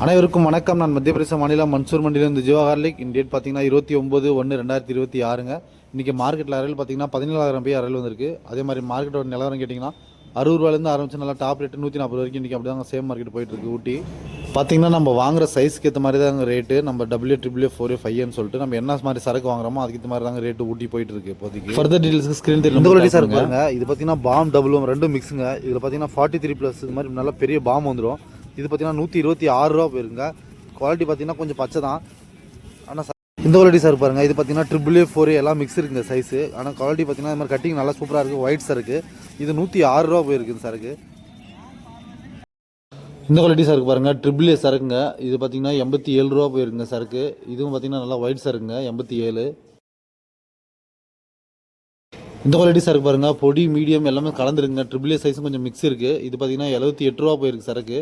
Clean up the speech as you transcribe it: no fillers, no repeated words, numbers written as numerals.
அனைவருக்கும் வணக்கம். நான் மத்திய பிரதேச மாநிலம் மன்சூர் மண்டியிலிருந்து ஜீவா கார்லிக். இந்த டேட் பார்த்தீங்கன்னா 29/1/2026ங்க. இன்றைக்கி மார்க்கெட்டில் அரையில் பார்த்தீங்கன்னா 17,000 போய் அரையில் வந்திருக்கு. அதே மாதிரி மார்க்கெட்டோட நிலவரம் கேட்டிங்கன்னா 60 ரூபாயிலேருந்து ஆரம்பிச்சு நல்லா டாப் ரேட்டு 140 வரைக்கும் இன்றைக்கி அப்படி தாங்க சேம் மார்க்கெட் போயிட்டுருக்கு. ஊட்டி பார்த்தீங்கன்னா நம்ம வாங்குற சைஸ்க்கு ஏற்ற மாதிரி தாங்க ரேட்டு. நம்ம WAAA4A5ன்னு சொல்லிட்டு நம்ம என்ன மாதிரி சரக்கு வாங்குறோமோ அதுக்கு மாதிரி தாங்க ரேட்டு ஊட்டி போயிட்டு இருக்கு. இப்போதைக்கு ஃபர்தர் டீட்டெயில்ஸ்க்கு ஸ்க்ரீன் தெரியும் சார் பாருங்க. இது பார்த்தீங்கன்னா பாம் டபுளும் ரெண்டும் மிக்ஸுங்க. இதில் பார்த்தீங்கன்னா 43+ இது மாதிரி நல்லா பெரிய பாம் வந்துடும். இது பார்த்தீங்கன்னா 126 ரூபா போயிருங்க. குவாலிட்டி பார்த்தீங்கன்னா கொஞ்சம் பச்சை தான். ஆனால் இந்த குவாலிட்டி சார் பாருங்கள். இது பார்த்தீங்கன்னா AAA4A எல்லாம் மிக்ஸ் இருக்குங்க சைஸு. ஆனால் குவாலிட்டி பார்த்தீங்கன்னா இது மாதிரி கட்டிங் நல்லா சூப்பராக இருக்குது. ஒயிட் சருக்கு இது 106 ரூபா போயிருக்குது சருக்கு. இந்த குவாலிட்டி சருக்கு பாருங்கள். AAA சருக்குங்க. இது பார்த்தீங்கன்னா 87 ரூபா போயிருக்குங்க சருக்கு. இதுவும் பார்த்தீங்கன்னா நல்லா ஒயிட் சருக்குங்க 87. இந்த குவாலிட்டி சருக்கு பாருங்கள். பொடி மீடியம் எல்லாமே கலந்துருக்குங்க. AAA சைஸும் கொஞ்சம் மிக்ஸ் இருக்குது. இது பார்த்தீங்கன்னா 78 ரூபா போயிருக்கு சருக்கு.